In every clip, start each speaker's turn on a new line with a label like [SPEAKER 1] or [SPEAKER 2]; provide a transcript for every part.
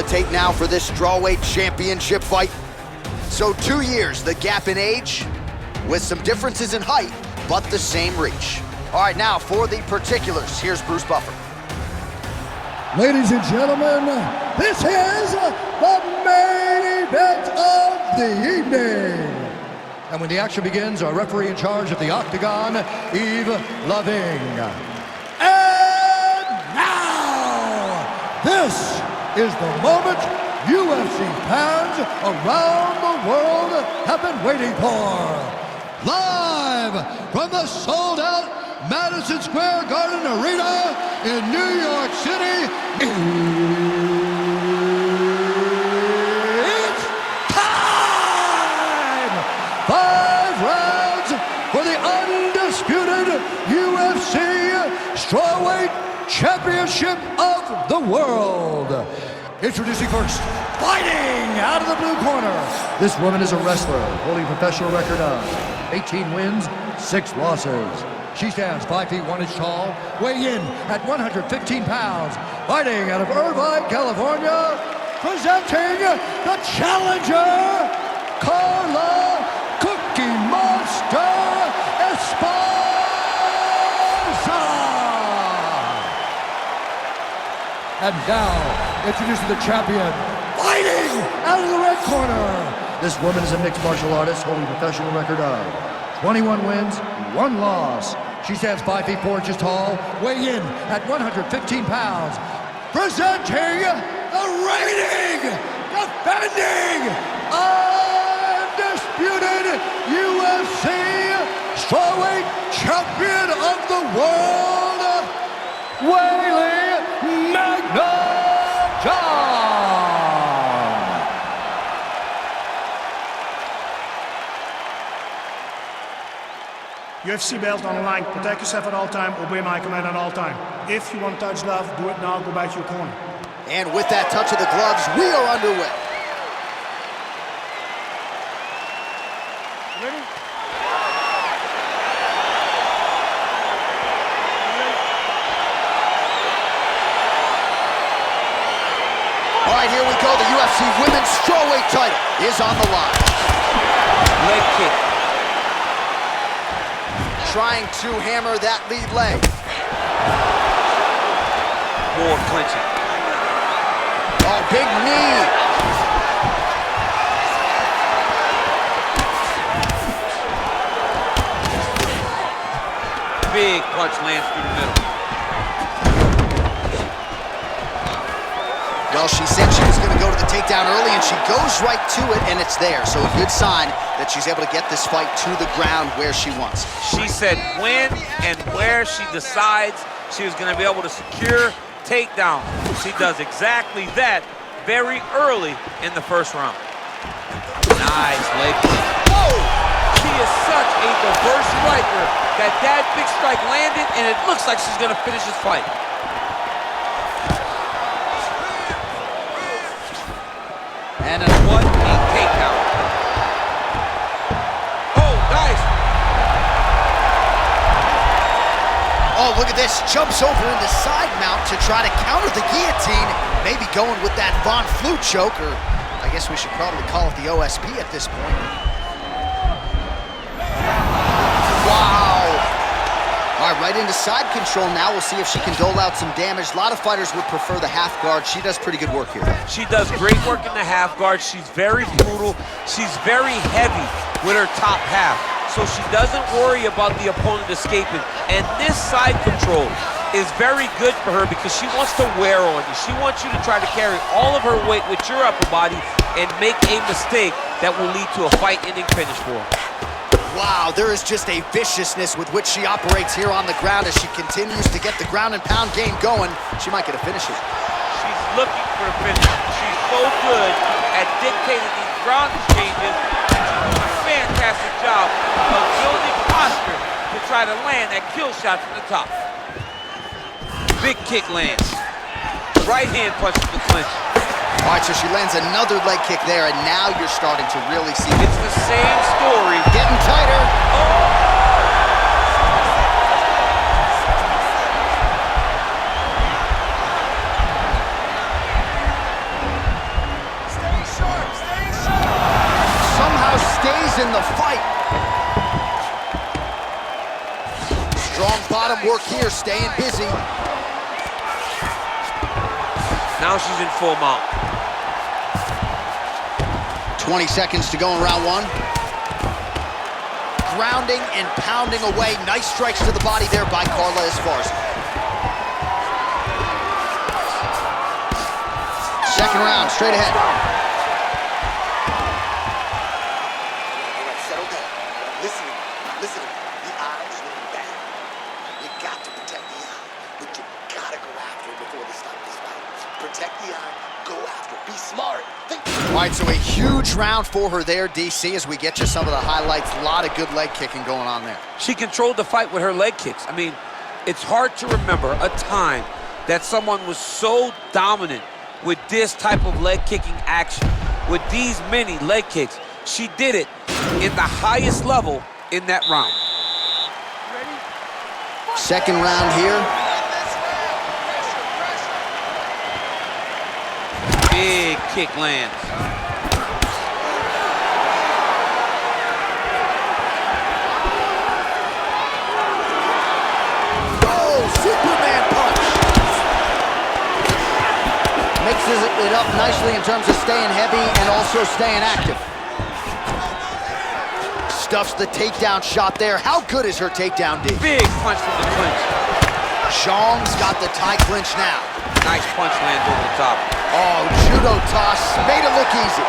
[SPEAKER 1] commentate now for this strawweight championship fight. So 2 years, the gap in age, with some differences in height, but the same reach. All right, now for the particulars, here's Bruce Buffer.
[SPEAKER 2] Ladies and gentlemen, this is the main event of the evening. And when the action begins, our referee in charge of the Octagon, Yves Lavigne. And now, this is the moment UFC fans around the world have been waiting for. Live from the sold-out Madison Square Garden Arena in New York City, it's time! 5 rounds for the undisputed UFC Strawweight Championship of the World. Introducing first, fighting out of the blue corner. This woman is a wrestler, holding a professional record of 18 wins, 6 losses. She stands 5 feet 1 inch tall, weighing in at 115 pounds, fighting out of Irvine, California, presenting the challenger, Carla Cookie Monster Esparza. And now, introducing the champion, fighting out of the red corner. This woman is a mixed martial artist, holding a professional record of 21 wins, 1 loss. She stands 5 feet 4 inches tall, weighing in at 115 pounds, presenting the reigning, defending, undisputed UFC Strawweight Champion of the World, Weili Zhang.
[SPEAKER 3] UFC belt on the line. Protect yourself at all time. Obey my command at all time. If you want to touch love, do it now. Go back to your corner.
[SPEAKER 1] And with that touch of the gloves, we are underway.
[SPEAKER 3] Ready?
[SPEAKER 1] All right, here we go. The UFC Women's Strawweight title is on the line.
[SPEAKER 4] Leg kick.
[SPEAKER 1] Trying to hammer that lead leg.
[SPEAKER 4] More clinching.
[SPEAKER 1] Oh, big knee.
[SPEAKER 4] Big punch lands through the middle.
[SPEAKER 1] Well, she said she was going to go to the takedown early, and she goes right to it, and it's there. So a good sign that she's able to get this fight to the ground where she wants.
[SPEAKER 4] She said when and where she decides she was going to be able to secure takedown. She does exactly that very early in the first round. Nice leg kick. Whoa! She is such a diverse striker that big strike landed, and it looks like she's going to finish this fight. And what a takedown. Oh, nice.
[SPEAKER 1] Oh, look at this. Jumps over into side mount to try to counter the guillotine. Maybe going with that Von Flue choke, or I guess we should probably call it the OSP at this point. Wow. All right, right into side control now. We'll see if she can dole out some damage. A lot of fighters would prefer the half guard. She does pretty good work here.
[SPEAKER 4] She does great work in the half guard. She's very brutal. She's very heavy with her top half. So she doesn't worry about the opponent escaping. And this side control is very good for her because she wants to wear on you. She wants you to try to carry all of her weight with your upper body and make a mistake that will lead to a fight-ending finish for her.
[SPEAKER 1] Wow, there is just a viciousness with which she operates here on the ground as she continues to get the ground and pound game going. She might get a finish here.
[SPEAKER 4] She's looking for a finish. She's so good at dictating these ground exchanges. She's doing a fantastic job of building posture to try to land that kill shot from the top. Big kick lands. Right hand punches the clinch.
[SPEAKER 1] All right, so she lands another leg kick there, and now you're starting to really see it.
[SPEAKER 4] It's the same story.
[SPEAKER 1] Getting tighter. bottom work here, staying busy.
[SPEAKER 4] Now she's in full mount.
[SPEAKER 1] 20 seconds to go in round one. Grounding and pounding away. Nice strikes to the body there by Carla Esparza. Second round, straight ahead.
[SPEAKER 5] All right, settle down. Listen, listen. The eye's looking bad. You got to protect the eye, but you gotta go after it before they stop this fight. Protect the eye, go after it. Be smart. Think.
[SPEAKER 1] All right, so a huge round for her there, DC, as we get you some of the highlights. A lot of good leg kicking going on there.
[SPEAKER 4] She controlled the fight with her leg kicks. I mean, it's hard to remember a time that someone was so dominant with this type of leg kicking action, with these many leg kicks. She did it in the highest level in that round.
[SPEAKER 1] Second round here.
[SPEAKER 4] Big kick lands.
[SPEAKER 1] Oh, Superman punch. Mixes it up nicely in terms of staying heavy and also staying active. Stuffs the takedown shot there. How good is her takedown, D?
[SPEAKER 4] Big punch from the clinch.
[SPEAKER 1] Zhang's got the tie clinch now.
[SPEAKER 4] Nice punch lands over the top.
[SPEAKER 1] Oh, judo toss, made it look easy.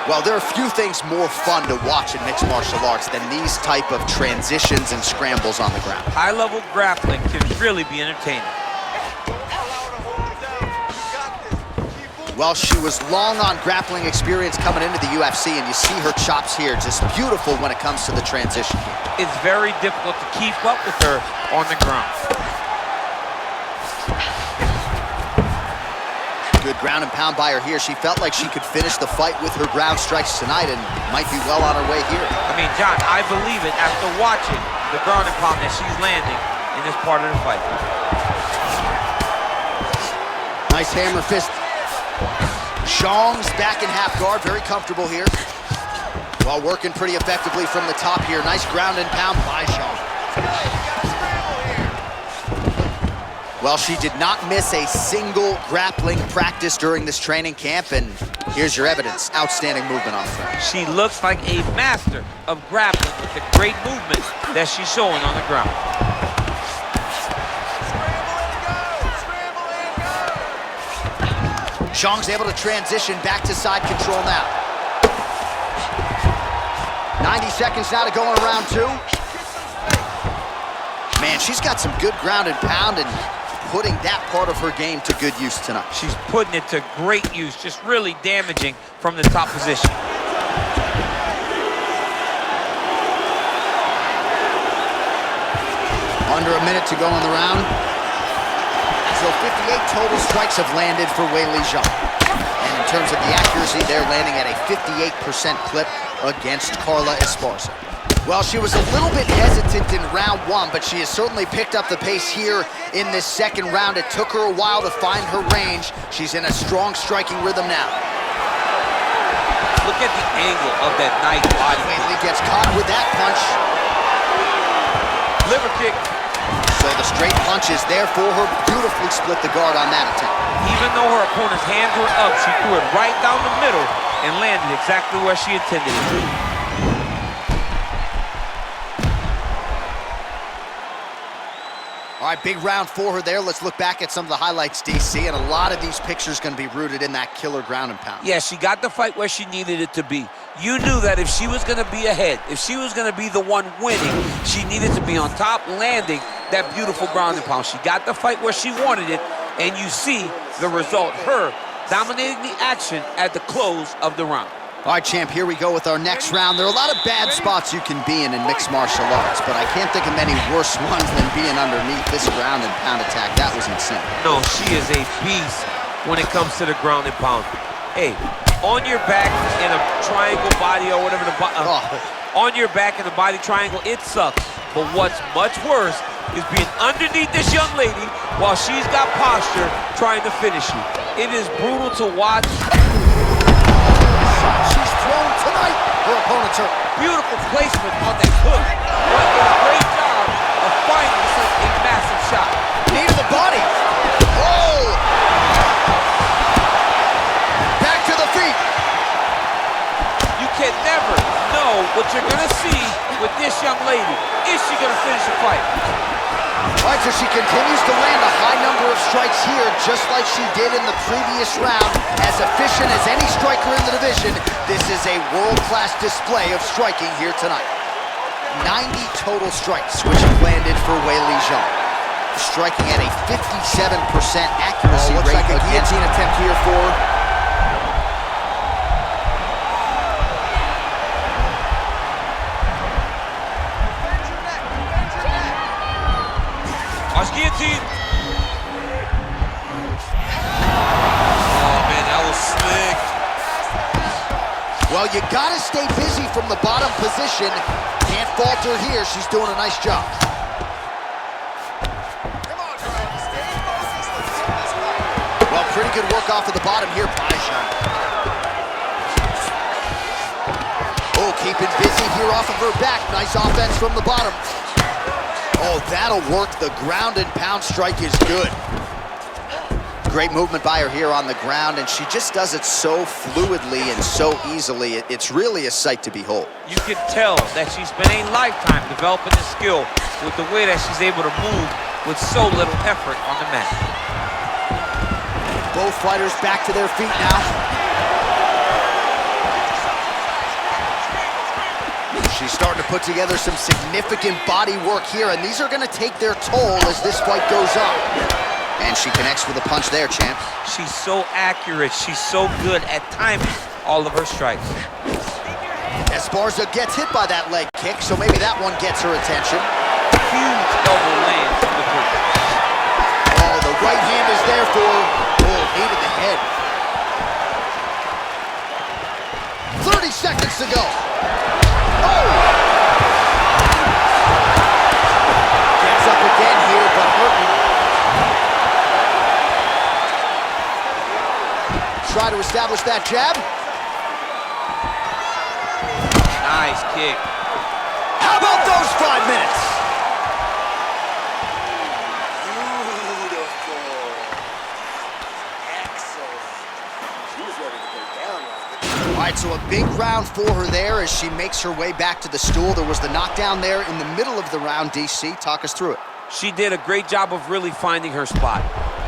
[SPEAKER 1] Well, there are few things more fun to watch in mixed martial arts than these type of transitions and scrambles on the ground.
[SPEAKER 4] High-level grappling can really be entertaining.
[SPEAKER 1] Well, she was long on grappling experience coming into the UFC, and you see her chops here, just beautiful when it comes to the transition.
[SPEAKER 4] It's very difficult to keep up with her on the ground.
[SPEAKER 1] Good ground and pound by her here. She felt like she could finish the fight with her ground strikes tonight and might be well on her way here.
[SPEAKER 4] I mean, John, I believe it after watching the ground and pound that she's landing in this part of the fight.
[SPEAKER 1] Nice hammer fist. Zhang's back in half guard, very comfortable here. While working pretty effectively from the top here. Nice ground and pound by Zhang. Well, she did not miss a single grappling practice during this training camp, and here's your evidence. Outstanding movement on the ground.
[SPEAKER 4] She looks like a master of grappling with the great movement that she's showing on the ground.
[SPEAKER 1] Zhang's able to transition back to side control now. 90 seconds now to go in round two. Man, she's got some good ground and pound and putting that part of her game to good use tonight.
[SPEAKER 4] She's putting it to great use, just really damaging from the top position.
[SPEAKER 1] Under a minute to go in the round. So 58 total strikes have landed for Weili Zhang. And in terms of the accuracy, they're landing at a 58% clip against Carla Esparza. Well, she was a little bit hesitant in round one, but she has certainly picked up the pace here in this second round. It took her a while to find her range. She's in a strong striking rhythm now.
[SPEAKER 4] Look at the angle of that nice body.
[SPEAKER 1] Weili gets caught with that punch.
[SPEAKER 4] Liver kick.
[SPEAKER 1] So the straight punch is there for her. Beautifully split the guard on that attempt.
[SPEAKER 4] Even though her opponent's hands were up, she threw it right down the middle and landed exactly where she intended it to.
[SPEAKER 1] All right, big round for her there. Let's look back at some of the highlights, DC, and a lot of these pictures going to be rooted in that killer ground and pound.
[SPEAKER 4] Yeah, she got the fight where she needed it to be. You knew that if she was going to be ahead, if she was going to be the one winning, she needed to be on top, landing that beautiful ground and pound. She got the fight where she wanted it, and you see the result, her dominating the action at the close of the round.
[SPEAKER 1] All right, champ, here we go with our next round. There are a lot of bad spots you can be in mixed martial arts, but I can't think of many worse ones than being underneath this ground and pound attack. That was insane.
[SPEAKER 4] No, she is a beast when it comes to the ground and pound. Hey, on your back in a triangle body or whatever on your back in the body triangle, it sucks. But what's much worse is being underneath this young lady while she's got posture trying to finish you. It is brutal to watch.
[SPEAKER 1] She's thrown tonight. Her opponent's hurt.
[SPEAKER 4] Beautiful placement on that hook. What a great job of finding such a massive shot.
[SPEAKER 1] Knee to the body. Oh! Back to the feet.
[SPEAKER 4] You can never know what you're gonna see with this young lady. Is she gonna finish the fight?
[SPEAKER 1] All right, so she continues to land a high number of strikes here, just like she did in the previous round. As efficient as any striker in the division, this is a world-class display of striking here tonight. 90 total strikes, which have landed for Weili Zhang. Striking at a 57% accuracy
[SPEAKER 2] looks
[SPEAKER 1] rate.
[SPEAKER 2] like a guillotine attempt here for
[SPEAKER 4] Watch guillotine. Oh man, that was slick.
[SPEAKER 1] Well, you gotta stay busy from the bottom position. Can't falter here. She's doing a nice job. Well, pretty good work off of the bottom here by Zhang. Oh, keeping busy here off of her back. Nice offense from the bottom. Oh, that'll work. The ground and pound strike is good. Great movement by her here on the ground, and she just does it so fluidly and so easily. It's really a sight to behold.
[SPEAKER 4] You can tell that she spent a lifetime developing the skill with the way that she's able to move with so little effort on the mat.
[SPEAKER 1] Both fighters back to their feet now. She's starting to put together some significant body work here, and these are going to take their toll as this fight goes on. And she connects with a punch there, champ.
[SPEAKER 4] She's so accurate. She's so good at timing all of her strikes.
[SPEAKER 1] Esparza gets hit by that leg kick, so maybe that one gets her attention.
[SPEAKER 4] Huge elbow lands from the boot.
[SPEAKER 1] Oh, the right hand is there for, knee to the head. 30 seconds to go. Oh! Gets up again here, but hurting. Try to establish that jab.
[SPEAKER 4] Nice kick.
[SPEAKER 1] How about those 5 minutes?
[SPEAKER 5] Beautiful. Excellent. She was ready to go down right there.
[SPEAKER 1] All right, so a big round for her there as she makes her way back to the stool. There was the knockdown there in the middle of the round. DC, talk us through it.
[SPEAKER 4] She did a great job of really finding her spot,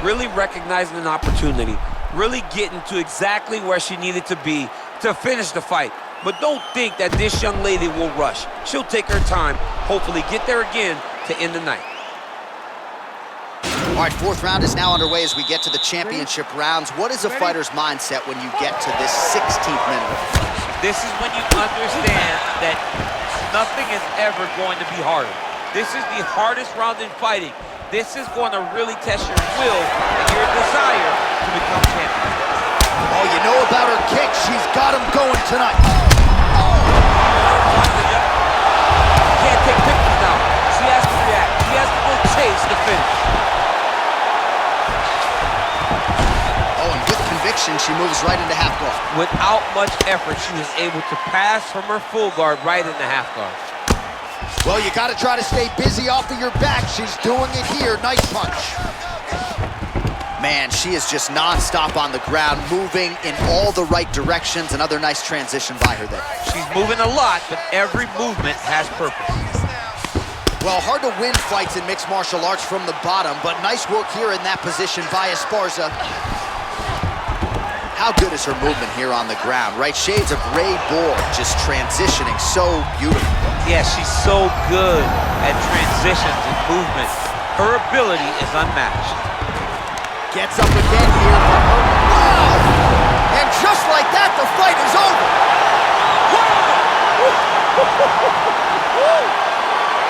[SPEAKER 4] really recognizing an opportunity, really getting to exactly where she needed to be to finish the fight. But don't think that this young lady will rush. She'll take her time, hopefully get there again to end the night.
[SPEAKER 1] All right, 4th round is now underway as we get to the championship rounds. What is a fighter's mindset when you get to this 16th minute?
[SPEAKER 4] This is when you understand that nothing is ever going to be harder. This is the hardest round in fighting. This is going to really test your will and your desire to become champion.
[SPEAKER 1] Oh, you know about her kick. She's got him going tonight.
[SPEAKER 4] Can't take pictures now. She has to react. She has to go chase the finish.
[SPEAKER 1] Oh, and with conviction, she moves right into half guard.
[SPEAKER 4] Without much effort, she was able to pass from her full guard right into half guard.
[SPEAKER 1] Well, you got to try to stay busy off of your back. She's doing it here. Nice punch. Man, she is just non-stop on the ground, moving in all the right directions. Another nice transition by her there.
[SPEAKER 4] She's moving a lot, but every movement has purpose.
[SPEAKER 1] Well, hard to win fights in mixed martial arts from the bottom, but nice work here in that position by Esparza. How good is her movement here on the ground, right? Shades of Ray Borg, just transitioning so beautiful.
[SPEAKER 4] Yeah, she's so good at transitions and movement. Her ability is unmatched.
[SPEAKER 1] Gets up again here. Wow! And just like that, the fight is over.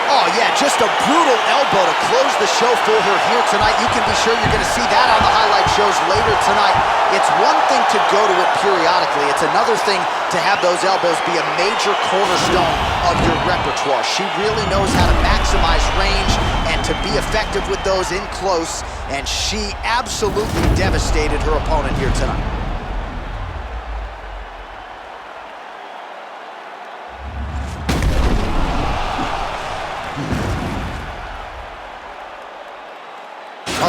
[SPEAKER 1] Oh, yeah, just a brutal elbow to close the show for her here tonight. You can be sure you're going to see that on the highlight shows later tonight. It's one thing to go to it periodically. It's another thing to have those elbows be a major cornerstone of your repertoire. She really knows how to maximize range and to be effective with those in close, and she absolutely devastated her opponent here tonight.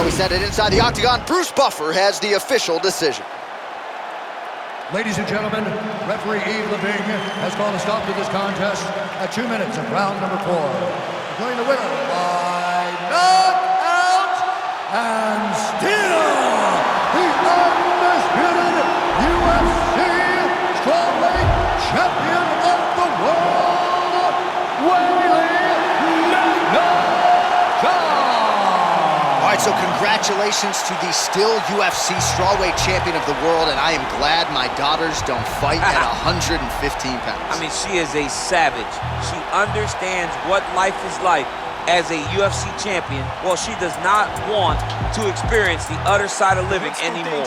[SPEAKER 1] We send it inside the octagon. Bruce Buffer has the official decision.
[SPEAKER 2] Ladies and gentlemen, referee Yves Leving has called a stop to this contest at 2 minutes of round number 4. Declaring the winner by knockout and still the undisputed UFC strawweight champion of the world, Weili Zhang.
[SPEAKER 1] All right, so congratulations to the still UFC strawweight champion of the world, and I am glad my daughters don't fight at 115 pounds.
[SPEAKER 4] I mean, she is a savage. She understands what life is like as a UFC champion. Well, she does not want to experience the other side of living anymore.